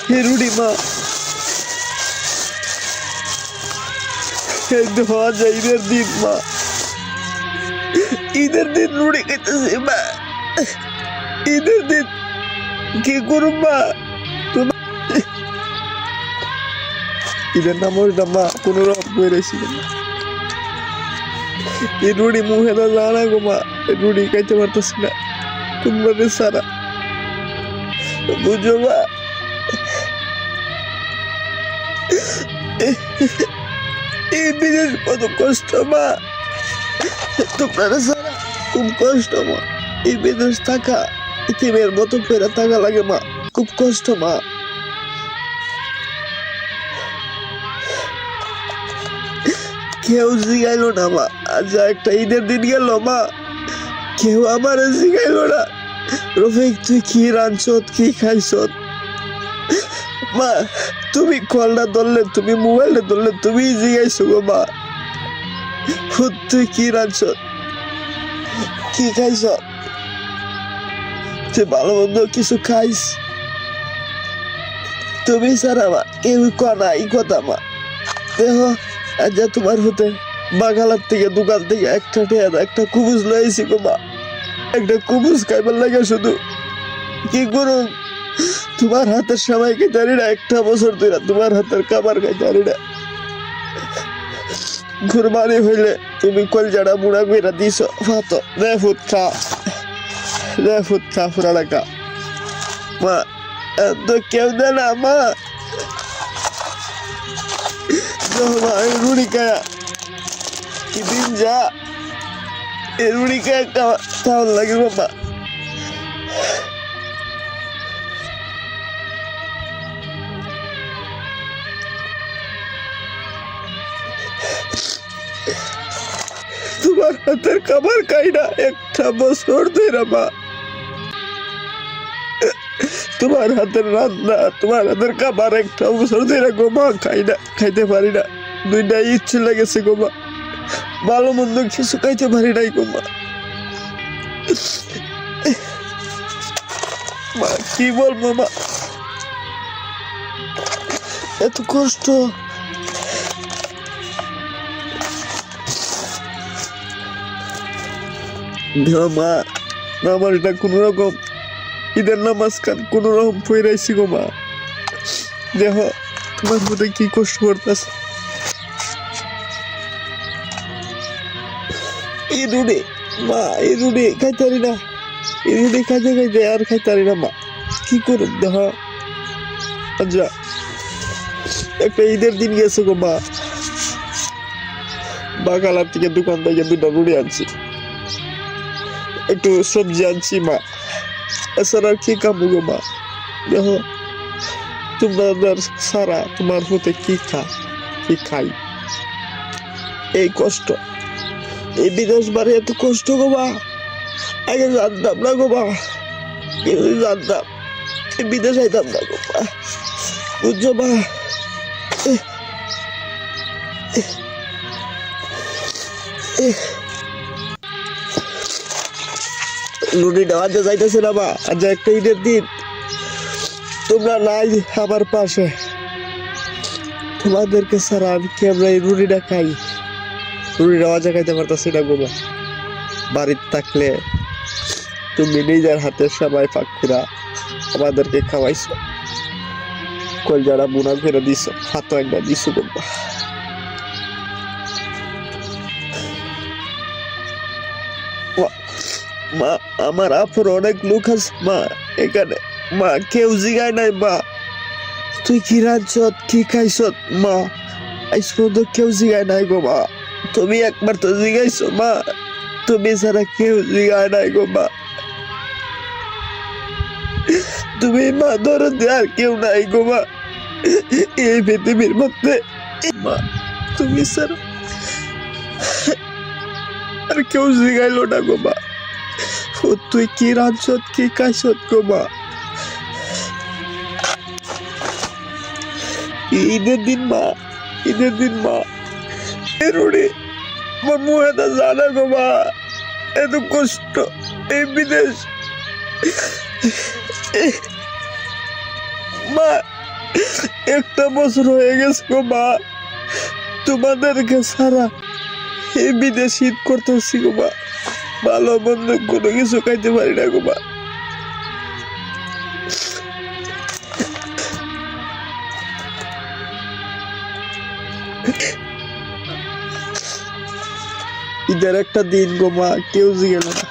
হে Rudi মা, ধোয়া যায় ঈদের দিন মা, ঈদের দিন রুডি খাইতেছি মা, ঈদের দিন কি করুম মা? ঈদের নাম ওইটা মা, কোন রকম বেড়েছিল এই রুডি মুখে তো জানা গো মা, রুডি খাইতে পারতেছি না তোমাদের সারা, বুঝো মা? এই বিদেশ কত কষ্ট মা, তোমরা সারা খুব কষ্ট মা, এই বিদেশ থাকা ইতিমের মতো ফেরা থাকা লাগে মা, খুব কষ্ট মা। কেউ জিগাইলো না মা, আজ একটা ঈদের দিন গেল মা, কেউ আমার জিগাইলো না রফিক তুই কি রাঁধছত কি খাইছত মা, তুমি কলটা ধরলে, তুমি মোবাইলটা ধরলে, তুমি জিগাইছো গো মা তুই কি রাঁধছত কি খাইছ, তুই ভালো মন্দ কিছু খাইস? তুমি ছাড়া মা কেউ কনা এই কথা মা। দেখো আজ তোমার হতে বাগালার থেকে দোকান থেকে একটা কুবুজ লয়েছি গো মা, একটা কুবুজ খাইবার লাগে শুধু কি করুন, তোমার হাতের সময় কে জানি না, একটা বছর ধরে তোমার হাতের খাবার খাই জানি না, কুরবানি হইলে তুমি কলজাটা বুড়া কইরা দিছ ফাতো রে ফুট খা ফুরালা খা মা, তো কেউ দে না মা, রুড়ি খায়া কি দিন যা, এই রুড়ি খায়া খাওয়ার লাগে গো মা। তোমার হাতের খাবার খাই না একটা বছর ধরে মা, তোমার হাতের রান্না তোমার হাতের খাবার একটা বছর ধরে গো মা খাই না, খাইতে পারি না, দুইটা ইচ্ছে লেগেছে গো মা, ভালো মন্দ কিছু খাইতে পারি নাই গো মা। মা কি বলবো মা, এত কষ্ট মা, আমার এটা কোন রকম ঈদের নামাজ খান কোন রকম ফইরাইছি গো মা, দেহ তোমার মধ্যে কি কষ্ট করতেছে। এই রুডি মা, এই রুডি খাইতারি না, এই রুডি খাইতে খাইতে আর খাইতারি না মা, কি করুম দেহ। আচ্ছা একটা ঈদের দিন গেছে গো মা, বাগালার থেকে দোকান থেকে দুটা রুডি আনছি, একটু সবজি আনছি মা, এছাড়া আর কি কামু গো মা, দেখো তোমাদের সারা তোমার হতে কি খাই, এই কষ্ট, এই বিদেশ বাড়ি এত কষ্ট গো মা, আগে জানতাম না গো মা, কিন্তু জানতাম বিদেশ আইতাম না গো মা, বুঝছো মা? রুটিটা আজ যাইতেছে না মা, আজ একটা ঈদের দিন তোমরা নাই আমার পাশে, তোমাদেরকে ছাড়া আমি কেমন এই রুটিটা খাই, রুটিটা আজ খাইতে পারতেছি না গো মা, বাড়িতে থাকলে তুমি নিজের হাতের সবাই পাক ফিরা আমাদেরকে খাওয়াইছো, কলজারা বুনা করে দিছো, হাতও একটা দিছো গো মা। আমার আপর অনেক লোক আছে মা এখানে মা, কেউ জিগায় নাই মা তুই কি রাঁধছত কি খাইছত মা, আজ পর্যন্ত কেউ জিগায় নাই গো মা, তুমি একবার তো জিগাইছো মা, তুমি ছাড়া কেউ জিগায় নাই গো মা, তুমি মা ধরো আর কেউ নাই গো মা এই পৃথিবীর মধ্যে মা, তুমি ছাড়া আর কেউ জিগাইলো না গো মা, তুই কি রাঁধছত কি খাইছত গো মা। ঈদের দিন মা, ঈদের দিন মা, রুড়ি আমার মুখে তো জানা গো মা, এত কষ্ট এই বিদেশ মা, একটা বছর হয়ে গেছে গো মা, তোমাদেরকে ছাড়া এই বিদেশ শীত করতেছি গো মা, ভালো মন্দ কোনো কিছু খাইতে পারি না গো মা। ঈদের একটা দিন গো মা কেউ গেল না,